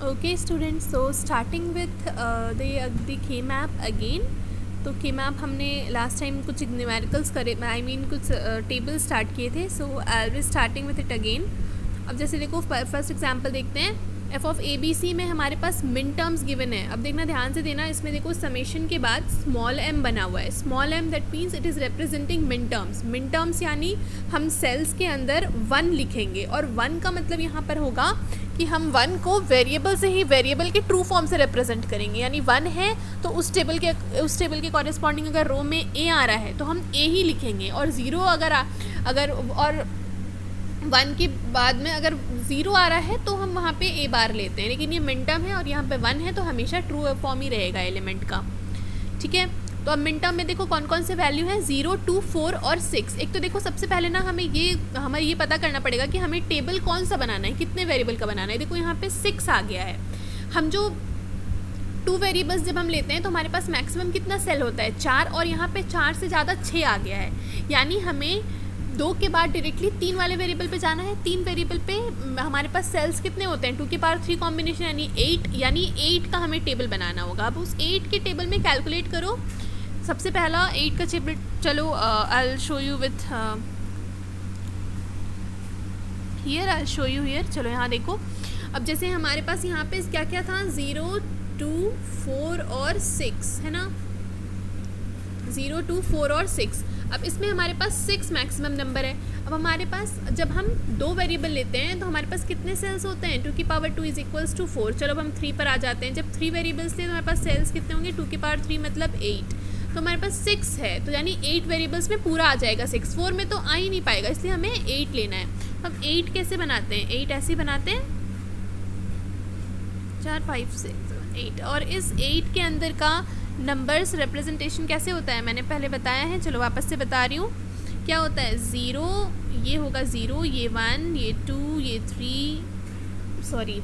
Okay students, so starting with the K-map again. तो K-map हमने last time कुछ numericals करे, आई मीन कुछ टेबल स्टार्ट किए थे. So I will starting with it again. अब जैसे देखो फर्स्ट एग्जांपल देखते हैं. F of A B C में हमारे पास मिन टर्म्स गिवन है. अब देखना, ध्यान से देना, इसमें देखो समेशन के बाद स्मॉल एम बना हुआ है. Small M that means it is representing min terms. Min terms यानी हम सेल्स के अंदर 1 लिखेंगे, और 1 का मतलब यहाँ पर होगा कि हम 1 को वेरिएबल से ही, वेरिएबल के ट्रू फॉर्म से रिप्रेजेंट करेंगे. यानी 1 है तो उस टेबल के कॉरेस्पॉन्डिंग अगर रो में ए आ रहा है तो हम ए ही लिखेंगे, और 0 अगर और 1 के बाद में अगर 0 आ रहा है तो हम वहाँ पे ए बार लेते हैं. लेकिन ये मिन टर्म है और यहाँ पे 1 है तो हमेशा ट्रू फॉर्म ही रहेगा एलिमेंट का. ठीक है, तो अब मिन टर्म में देखो कौन कौन से वैल्यू है, 0, 2, 4 और 6. एक तो देखो सबसे पहले ना हमें ये पता करना पड़ेगा कि हमें टेबल कौन सा बनाना है, कितने वेरिएबल का बनाना है. देखो यहाँ पे 6 आ गया है. हम जो 2 वेरिएबल्स जब हम लेते हैं तो हमारे पास मैक्सिमम कितना सेल होता है, 4, और यहाँ पे 4 से ज़्यादा 6 आ गया है. यानी हमें 2 के बाद डायरेक्टली 3 वाले वेरिएबल पे जाना है. 3 वेरिएबल पे हमारे पास सेल्स कितने होते हैं, 2 के पावर 3 कॉम्बिनेशन यानी 8. यानी 8 का हमें टेबल बनाना होगा. अब उस 8 के टेबल में कैलकुलेट करो. सबसे पहला 8 का टेबल, चलो I will show you with here, I will show you here. चलो यहाँ देखो. अब जैसे हमारे पास यहाँ पे क्या क्या था, 0, 2, 4 और 6 है ना. 0, 2, 4 और 6. अब इसमें हमारे पास 6 मैक्सिमम नंबर है. अब हमारे पास जब हम 2 वेरिएबल लेते हैं तो हमारे पास कितने सेल्स होते हैं, 2 की पावर 2 इज इक्वल्स टू 4. चलो अब हम 3 पर आ जाते हैं. जब 3 वेरिएबल्स थे तो हमारे पास सेल्स कितने होंगे, 2 की पावर 3 मतलब 8. तो हमारे पास 6 है तो यानी 8 वेरिएबल्स में पूरा आ जाएगा. 6 4 में तो आ ही नहीं पाएगा, इसलिए हमें 8 लेना है. हम 8 कैसे बनाते हैं, 8 ऐसे बनाते हैं, 4, 5, 6, 8. और इस 8 के अंदर का नंबर्स रिप्रेजेंटेशन कैसे होता है मैंने पहले बताया है. चलो वापस से बता रही हूँ. क्या होता है, 0 ये होगा 0, ये 1, ये 2, ये 3, सॉरी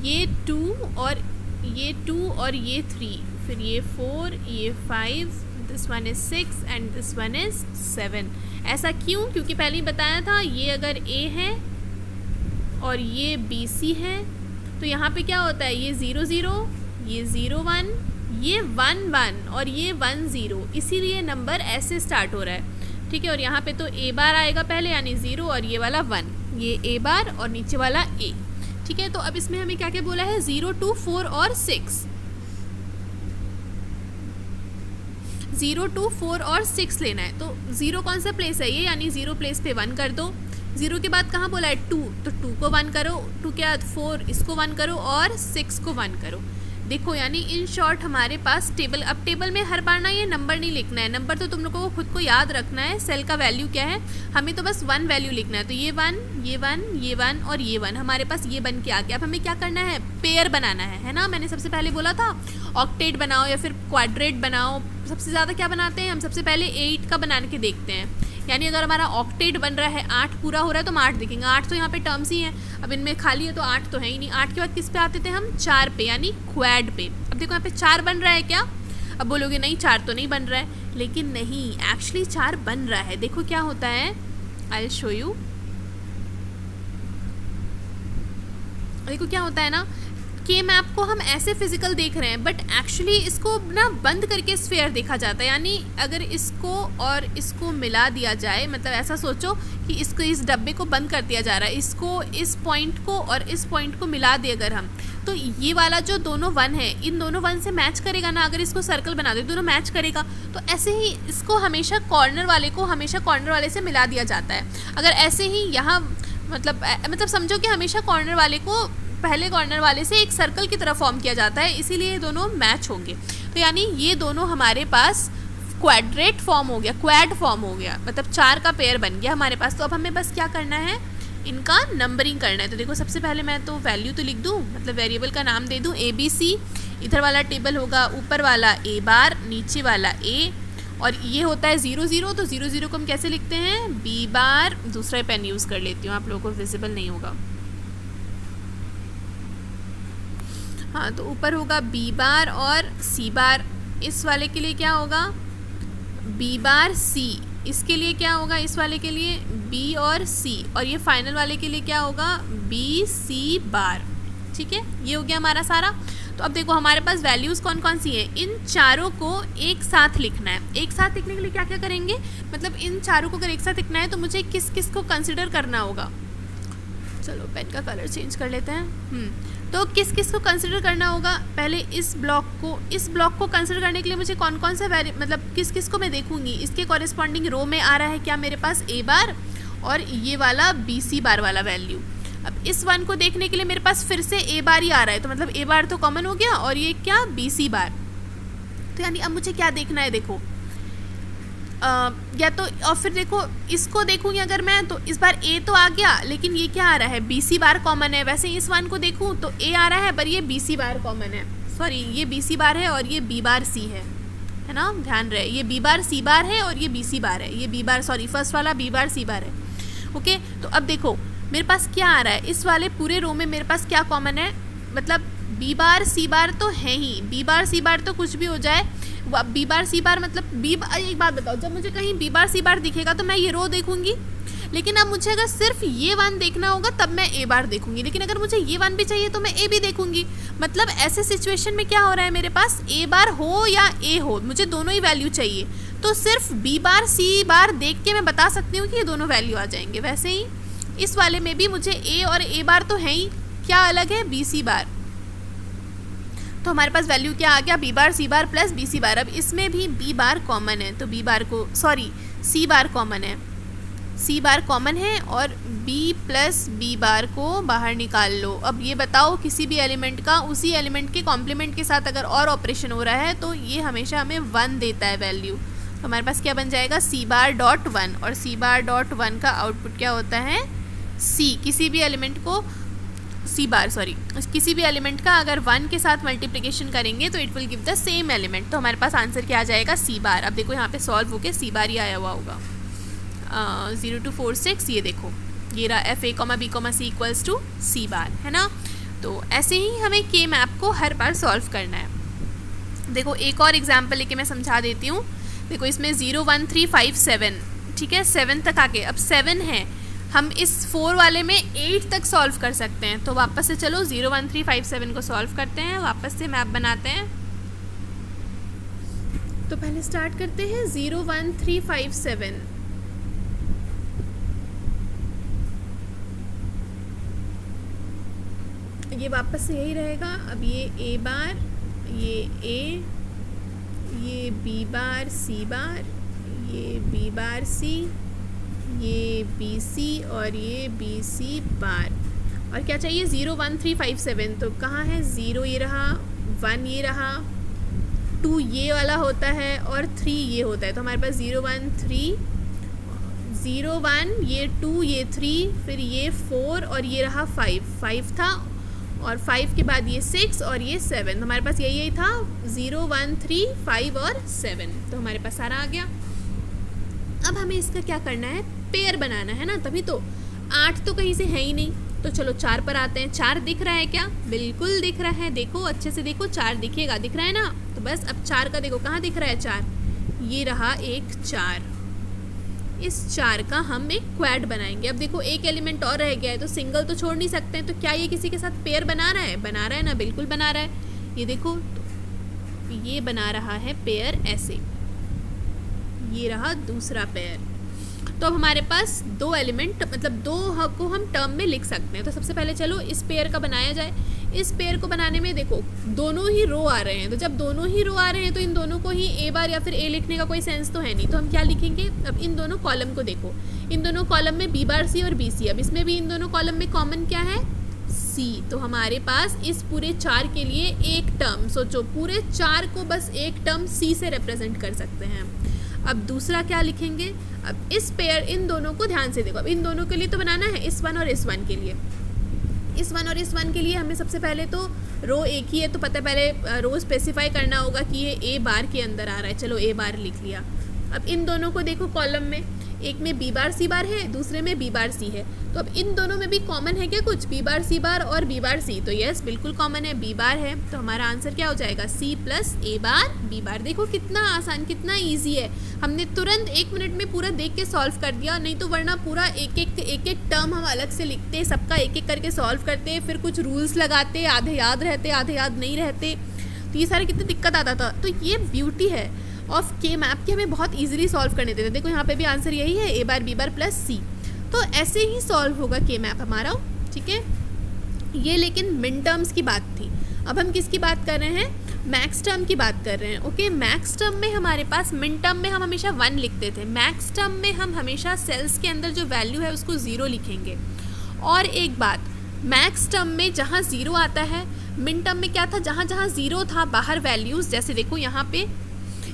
ये 2 और ये 3, फिर ये 4, ये 5, this one is 6 and this one is 7. ऐसा क्यों, क्योंकि पहले ही बताया था ये अगर A है और ये BC है तो यहाँ पे क्या होता है, ये 0 0, ये 0 1, ये 1 1 और ये 1 0. इसीलिए नंबर ऐसे स्टार्ट हो रहा है. ठीक है, और यहाँ पे तो A बार आएगा पहले यानी 0 और ये वाला 1, ये A बार और नीचे वाला A. ठीक है, तो अब इसमें हमें क्या क्या बोला है, 0, 2, 4 और 6. 0, 2, 4 और 6 लेना है. तो 0 कौन सा प्लेस है ये, यानी 0 प्लेस पे 1 कर दो. 0 के बाद कहाँ बोला है, 2, तो 2 को 1 करो. 2 के बाद 4, इसको 1 करो और 6 को 1 करो. देखो यानी इन शॉर्ट हमारे पास टेबल. अब टेबल में हर बार ना ये नंबर नहीं लिखना है, नंबर तो तुम लोगों को खुद को याद रखना है. सेल का वैल्यू क्या है, हमें तो बस 1 वैल्यू लिखना है. तो ये 1, ये 1, ये 1 और ये 1 हमारे पास ये बन के आ गया. अब हमें क्या करना है, पेयर बनाना है ना. मैंने सबसे पहले बोला था ऑक्टेट बनाओ या फिर क्वाड्रेट बनाओ. सबसे ज़्यादा क्या बनाते हैं हम, सबसे पहले 8 का बना के देखते हैं. यानी अगर हमारा ऑक्टेट बन रहा है, 8 पूरा हो रहा है तो हम 8 देखेंगे. 8 तो यहाँ पे टर्म्स ही हैं, अब इनमें खाली है तो 8 तो है ही नहीं. 8 के बाद किस पे आते थे हम, 4 पे यानी क्वाड पे. अब देखो यहाँ पे 4 बन रहा है क्या, अब बोलोगे नहीं 4 तो नहीं बन रहा है, लेकिन नहीं, एक्चुअली 4 बन रहा है. देखो क्या होता है, आई विल शो यू. देखो क्या होता है ना, के मैप को हम ऐसे फिजिकल देख रहे हैं बट एक्चुअली इसको ना बंद करके स्फेयर देखा जाता है. यानी अगर इसको और इसको मिला दिया जाए, मतलब ऐसा सोचो कि इसको, इस डब्बे को बंद कर दिया जा रहा है, इसको, इस पॉइंट को और इस पॉइंट को मिला दे अगर हम, तो ये वाला जो दोनों 1 है इन दोनों 1 से मैच करेगा ना. अगर इसको सर्कल बना दे दोनों मैच करेगा. तो ऐसे ही इसको हमेशा कॉर्नर वाले को हमेशा कॉर्नर वाले से मिला दिया जाता है. अगर ऐसे ही यहाँ मतलब समझो कि हमेशा कॉर्नर वाले को पहले कॉर्नर वाले से एक सर्कल की तरह फॉर्म किया जाता है, इसीलिए ये दोनों मैच होंगे. तो यानी ये दोनों हमारे पास क्वाड्रेट फॉर्म हो गया, क्वाड फॉर्म हो गया, मतलब 4 का पेयर बन गया हमारे पास. तो अब हमें बस क्या करना है, इनका नंबरिंग करना है. तो देखो सबसे पहले मैं तो वैल्यू तो लिख दूँ, मतलब वेरिएबल का नाम दे दूँ ABC. इधर वाला टेबल होगा ऊपर वाला A बार, नीचे वाला A, और ये होता है 0 0. तो 0 0 को हम कैसे लिखते हैं, B बार. दूसरा पेन यूज़ कर लेती हूँ, आप लोगों को विजिबल नहीं होगा. हाँ, तो ऊपर होगा B बार और C बार. इस वाले के लिए क्या होगा, B बार C इसके लिए क्या होगा, इस वाले के लिए बी और सी, और ये फाइनल वाले के लिए क्या होगा, बी सी बार। ठीक है, ये हो गया हमारा सारा। तो अब देखो हमारे पास वैल्यूज़ कौन कौन सी हैं, इन चारों को एक साथ लिखना है। एक साथ लिखने के लिए क्या क्या करेंगे, मतलब इन चारों को अगर एक साथ लिखना है तो मुझे किस किस को कंसिडर करना होगा। चलो पेन का कलर चेंज कर लेते हैं। तो किस किस को कंसिडर करना होगा, पहले इस ब्लॉक को कंसिडर करने के लिए मुझे कौन कौन सा मतलब किस किस को मैं देखूंगी, इसके कॉरेस्पॉन्डिंग रो में आ रहा है क्या मेरे पास ए बार और ये वाला बी सी बार वाला वैल्यू। अब इस वन को देखने के लिए मेरे पास फिर से ए बार ही आ रहा है, तो मतलब ए बार तो कॉमन हो गया और ये क्या बी सी बार। तो यानी अब मुझे क्या देखना है, देखो या तो और फिर देखो इसको देखूंगी अगर मैं, तो इस बार ए तो आ गया लेकिन ये क्या आ रहा है, बी सी बार कॉमन है। वैसे इस वन को देखूं तो ए आ रहा है पर ये बी सी बार कॉमन है, सॉरी ये बी सी बार है और ये बी बार सी है ना, ध्यान रहे ये बी बार सी बार है और ये बी सी बार है, ये बी बार सॉरी फर्स्ट वाला बी बार सी बार है। ओके, तो अब देखो मेरे पास क्या आ रहा है, इस वाले पूरे रो में मेरे पास क्या कॉमन है, मतलब बी बार सी बार तो है ही, बी बार सी बार तो कुछ भी हो जाए, बी बार सी बार मतलब एक बात बताओ, जब मुझे कहीं बी बार सी बार दिखेगा तो मैं ये रो देखूंगी, लेकिन अब मुझे अगर सिर्फ ये वन देखना होगा तब मैं ए बार देखूंगी, लेकिन अगर मुझे ये वन भी चाहिए तो मैं ए भी देखूंगी। मतलब ऐसे सिचुएशन में क्या हो रहा है, मेरे पास ए बार हो या ए हो, मुझे दोनों ही वैल्यू चाहिए, तो सिर्फ बी बार सी बार देख के मैं बता सकती हूँ कि ये दोनों वैल्यू आ जाएंगे। वैसे ही इस वाले में भी मुझे ए और ए बार तो है ही, क्या अलग है, बी सी बार। तो हमारे पास वैल्यू क्या आ गया, बी बार सी बार प्लस बी सी बार। अब इसमें भी बी बार कॉमन है तो बी बार को सॉरी सी बार कॉमन है, सी बार कॉमन है और बी प्लस बी बार को बाहर निकाल लो। अब ये बताओ किसी भी एलिमेंट का उसी एलिमेंट के कॉम्प्लीमेंट के साथ अगर और ऑपरेशन हो रहा है तो ये हमेशा हमें 1 देता है वैल्यू। तो हमारे पास क्या बन जाएगा, सी बार डॉट 1, और सी बार डॉट 1 का आउटपुट क्या होता है, सी। किसी भी एलिमेंट को सी बार सॉरी किसी भी एलिमेंट का अगर 1 के साथ मल्टीप्लिकेशन करेंगे तो it will give the same element. तो हमारे पास आंसर क्या आ जाएगा, सी बार। अब देखो यहाँ पे सॉल्व होके सी बार ही आया हुआ होगा। 0 to 4 6 ये देखो ये रहा F A comma B comma C equals to C bar, है ना। तो ऐसे ही हमें के मैप को हर बार सॉल्व करना है। देखो एक और एग्जाम्पल लेके मैं समझा देती हूँ। देखो इसमें 0 1 3 5 7, ठीक है, 7 तक आके अब 7 है, हम इस 4 वाले में 8 तक सॉल्व कर सकते हैं। तो वापस से चलो 0 1 3 5 7 को सॉल्व करते हैं, वापस से मैप बनाते हैं। तो पहले स्टार्ट करते हैं 0 1 3 5 7। ये वापस से यही रहेगा। अब ये ए बार, ये ए, ये बी बार सी बार, ये बी बार सी, ये बी सी और ये बी सी बार। और क्या चाहिए, 0 1 3 5 7। तो कहाँ है, 0 ये रहा, 1 ये रहा, 2 ये वाला होता है और 3 ये होता है। तो हमारे पास 0 1 3 0 1 ये 2 ये 3 फिर ये 4 और ये रहा 5 था और 5 के बाद ये 6 और ये 7। तो हमारे पास यही था 0 1 3 5 और 7। तो हमारे पास सारा आ गया। अब हमें इसका क्या करना है, पेयर बनाना है ना, तभी तो 8 तो कहीं से है ही नहीं। तो चलो 4 पर आते हैं। 4 दिख रहा है क्या, बिल्कुल दिख रहा है, देखो अच्छे से देखो 4 दिखेगा, दिख रहा है ना। तो बस अब 4 का देखो कहाँ दिख रहा है, 4 ये रहा एक 4। इस 4 का हम एक क्वाड बनाएंगे। अब देखो एक एलिमेंट और रह गया है तो सिंगल तो छोड़ नहीं सकते हैं। तो क्या ये किसी के साथ पेयर बना रहा है, बना रहा है ना, बिल्कुल बना रहा है। ये देखो तो ये बना रहा है पेयर ऐसे, ये रहा दूसरा पेयर। तो अब हमारे पास 2 एलिमेंट मतलब 2 को हम टर्म में लिख सकते हैं। तो सबसे पहले चलो इस पेयर का बनाया जाए। इस पेयर को बनाने में देखो दोनों ही रो आ रहे हैं, तो जब दोनों ही रो आ रहे हैं तो इन दोनों को ही ए बार या फिर ए लिखने का कोई सेंस तो है नहीं। तो हम क्या लिखेंगे, अब इन दोनों कॉलम को देखो, इन दोनों कॉलम में बी बार सी और बी सी। अब इसमें भी इन दोनों कॉलम में कॉमन क्या है, सी। तो हमारे पास इस पूरे 4 के लिए एक टर्म, सोचो पूरे 4 को बस एक टर्म सी से रिप्रेजेंट कर सकते हैं। अब दूसरा क्या लिखेंगे, अब इस पेयर इन दोनों को ध्यान से देखो, अब इन दोनों के लिए तो बनाना है, इस 1 और इस 1 के लिए। इस 1 और इस 1 के लिए हमें सबसे पहले तो रो एक ही है तो पता पहले रो स्पेसिफाई करना होगा कि ये ए बार के अंदर आ रहा है। चलो ए बार लिख लिया। अब इन दोनों को देखो कॉलम में, एक में बी बार सी बार है, दूसरे में बी बार सी है। तो अब इन दोनों में भी कॉमन है क्या कुछ, बी बार सी बार और बी बार सी? तो यस बिल्कुल कॉमन है, बी बार है। तो हमारा आंसर क्या हो जाएगा, सी प्लस ए बार बी बार। देखो कितना आसान, कितना ईजी है, हमने तुरंत 1 मिनट में पूरा देख के सॉल्व कर दिया। नहीं तो वरना पूरा एक एक टर्म हम अलग से लिखते, सबका एक एक करके सॉल्व करते, फिर कुछ रूल्स लगाते, आधे याद रहते आधे याद नहीं रहते, तो ये सारे कितनी दिक्कत आता था। तो ये ब्यूटी है ऑफ के मैप कि हमें बहुत इजीली सॉल्व करने देते। देखो यहाँ पे भी आंसर यही है, ए बार बी बार प्लस सी। तो ऐसे ही सॉल्व होगा के मैप हमारा, ठीक है। ये लेकिन मिन टर्म्स की बात थी। अब हम किसकी बात कर रहे हैं, मैक्स टर्म की बात कर रहे हैं। ओके, मैक्स टर्म में हमारे पास, मिन टर्म में हम हमेशा 1 लिखते थे, मैक्स टर्म में हम हमेशा सेल्स के अंदर जो वैल्यू है उसको 0 लिखेंगे। और एक बात, मैक्स टर्म में जहाँ 0 आता है, मिन टर्म में क्या था, जहाँ जहाँ 0 था बाहर वैल्यूज़, जैसे देखो यहाँ पे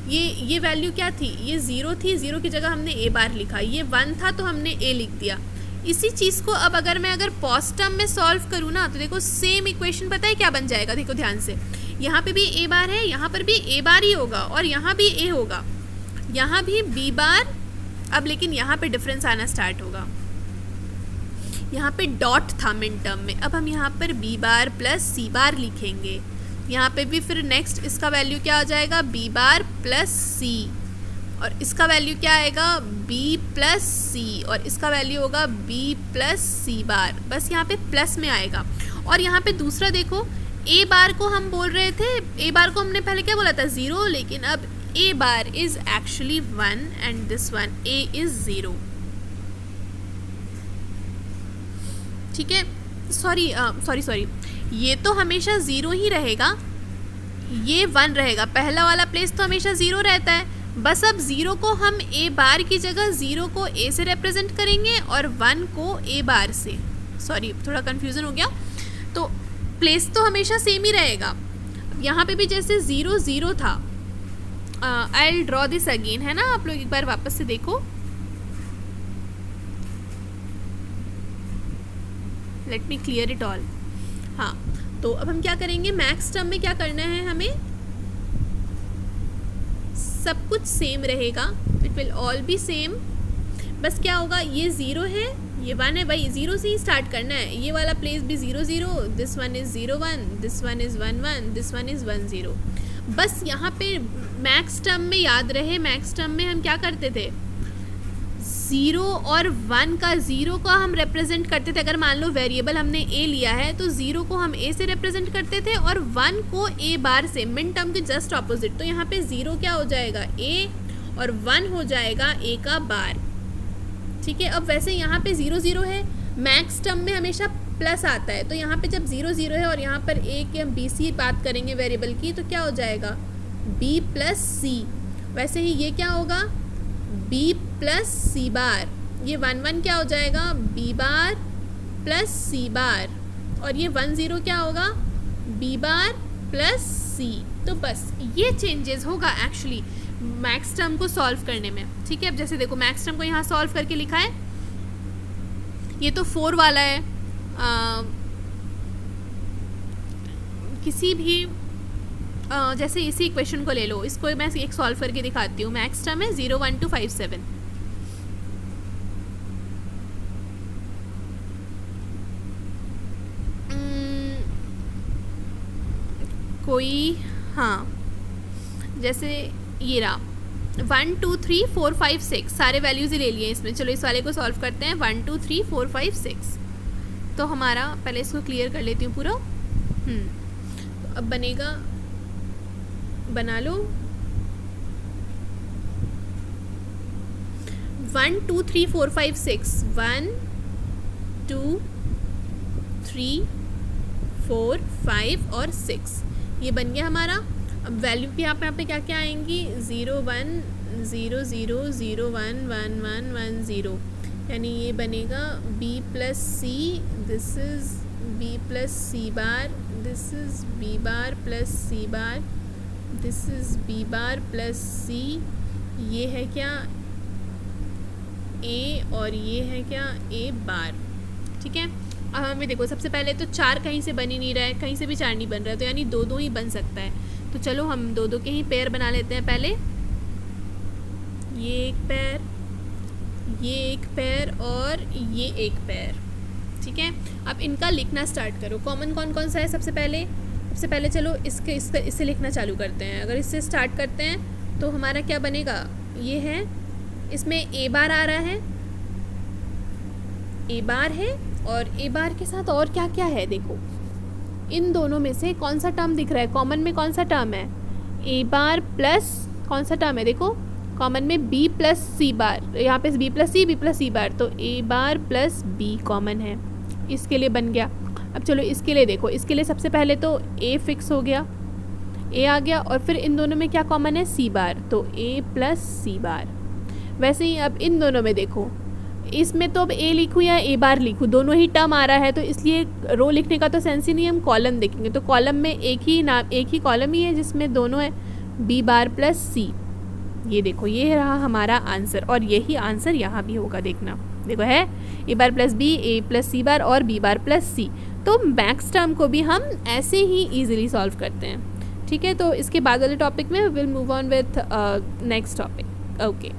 ये वैल्यू क्या थी, ये 0 थी, 0 की जगह हमने ए बार लिखा, ये 1 था तो हमने ए लिख दिया। इसी चीज़ को अब अगर मैं पॉज टर्म में सॉल्व करूँ ना, तो देखो सेम इक्वेशन पता है क्या बन जाएगा, देखो ध्यान से, यहाँ पे भी ए बार है, यहाँ पर भी ए बार ही होगा, और यहाँ भी ए होगा, यहाँ भी बी बार। अब लेकिन यहाँ पे डिफरेंस आना स्टार्ट होगा, यहाँ पे डॉट था मिन टर्म में, अब हम यहाँ पर बी बार प्लस सी बार लिखेंगे। यहाँ पे भी फिर नेक्स्ट इसका वैल्यू क्या हो जाएगा, बी बार प्लस सी, और इसका वैल्यू क्या आएगा, बी प्लस सी, और इसका वैल्यू होगा बी प्लस सी बार। बस यहाँ पे प्लस में आएगा। और यहाँ पे दूसरा देखो, ए बार को हम बोल रहे थे, ए बार को हमने पहले क्या बोला था, 0, लेकिन अब A bar is actually 1 and this one A is 0, ठीक है। सॉरी, ये तो हमेशा 0 ही रहेगा, ये 1 रहेगा, पहला वाला प्लेस तो हमेशा 0 रहता है। बस अब 0 को हम ए बार की जगह 0 को ए से रिप्रेजेंट करेंगे और 1 को ए बार से। सॉरी, थोड़ा कन्फ्यूज़न हो गया। तो प्लेस तो हमेशा सेम ही रहेगा। यहाँ पे भी जैसे 0 0 था, I will draw this again, है ना, आप लोग एक बार वापस से देखो, let me clear it all. हाँ, तो अब हम क्या करेंगे, मैक्स टर्म में क्या करना है हमें, सब कुछ सेम रहेगा, it will all B same. बस क्या होगा, ये 0 है, ये 1 है, भाई 0 से ही स्टार्ट करना है। ये वाला प्लेस भी 0 0, this one is 0 1, this one is 1 1, this one is 1 0। बस यहाँ पे मैक्स टर्म में याद रहे, मैक्स टर्म में हम क्या करते थे, 0 और 1 का, 0 का हम रिप्रेजेंट करते थे, अगर मान लो वेरिएबल हमने ए लिया है तो 0 को हम ए से रिप्रेजेंट करते थे और 1 को ए बार से, मिन टर्म के जस्ट ऑपोजिट। तो यहाँ पे 0 क्या हो जाएगा, ए, और 1 हो जाएगा ए का बार, ठीक है। अब वैसे यहाँ पे 0 0 है, मैक्स टर्म में हमेशा प्लस आता है, तो यहाँ पे जब 0 0 है और यहाँ पर ए के हम बी सी बात करेंगे वेरिएबल की, तो क्या हो जाएगा, बी प्लस सी। वैसे ही ये क्या होगा, बी प्लस सी बार, ये 1 1 क्या हो जाएगा, बी बार प्लस सी बार, और ये 1 0 क्या होगा, बी बार प्लस सी। तो बस ये चेंजेस होगा एक्चुअली मैक्स टर्म को सॉल्व करने में, ठीक है। अब जैसे देखो मैक्स टर्म को यहाँ सॉल्व करके लिखा है, ये तो 4 वाला है, किसी भी जैसे इसी इक्वेशन को ले लो, इसको मैं एक सॉल्व करके दिखाती हूँ। मैक्स टर्म है 0 1 2 5 7, कोई, हाँ, जैसे ये रहा 1 2 3 4 5 6, सारे वैल्यूज़ ही ले लिए इसमें। चलो इस वाले को सॉल्व करते हैं, 1 2 3 4 5 6। तो हमारा, पहले इसको क्लियर कर लेती हूँ पूरा। तो अब बनेगा, बना लो, 1 2 3 4 5 6, 1 2 3 4 5 और 6, ये बन गया हमारा। अब वैल्यू भी यहाँ पे क्या क्या आएंगी, 0 1 0 0 0 1 1 1 1 0, यानी ये बनेगा b plus C, this is b plus C bar, this is b bar plus C bar, this is b bar plus C, ये है क्या a, और ये है क्या a बार, ठीक है। अब हमें देखो, सबसे पहले तो 4 कहीं से बन ही नहीं रहा है, कहीं से भी 4 नहीं बन रहा है, तो यानी 2 2 ही बन सकता है। तो चलो हम 2 2 के ही पेयर बना लेते हैं। पहले ये एक पेयर, ये एक पेयर और ये एक पेयर, ठीक है। अब इनका लिखना स्टार्ट करो। कॉमन कौन कौन सा है? सबसे पहले चलो इससे लिखना चालू करते हैं। अगर इससे स्टार्ट करते हैं तो हमारा क्या बनेगा? ये है, इसमें ए बार आ रहा है, ए बार है, और ए बार के साथ और क्या क्या है देखो। इन दोनों में से कौन सा टर्म दिख रहा है? कॉमन में कौन सा टर्म है? ए बार प्लस कौन सा टर्म है? देखो कॉमन में बी प्लस सी बार, यहाँ पे बी प्लस सी बार, तो ए बार प्लस बी कॉमन है, इसके लिए बन गया। अब चलो इसके लिए देखो, इसके लिए सबसे पहले तो ए फिक्स हो गया, ए आ गया, और फिर इन दोनों में क्या कॉमन है? सी बार, तो ए प्लस सी बार। वैसे ही अब इन दोनों में देखो, इसमें तो अब ए लिखूँ या ए बार लिखूँ, दोनों ही टर्म आ रहा है, तो इसलिए रो लिखने का तो सेंस ही नहीं, हम कॉलम देखेंगे। तो कॉलम में एक ही कॉलम ही है जिसमें दोनों है, बी बार प्लस सी। ये देखो, ये रहा हमारा आंसर, और यही आंसर यहाँ भी होगा, देखना। देखो है ए बार प्लस बी, ए प्लस सी बार और बी बार प्लस सी। तो मैक्स टर्म को भी हम ऐसे ही ईजिली सॉल्व करते हैं, ठीक है। तो इसके बाद वाले टॉपिक में will move on with next topic. Okay.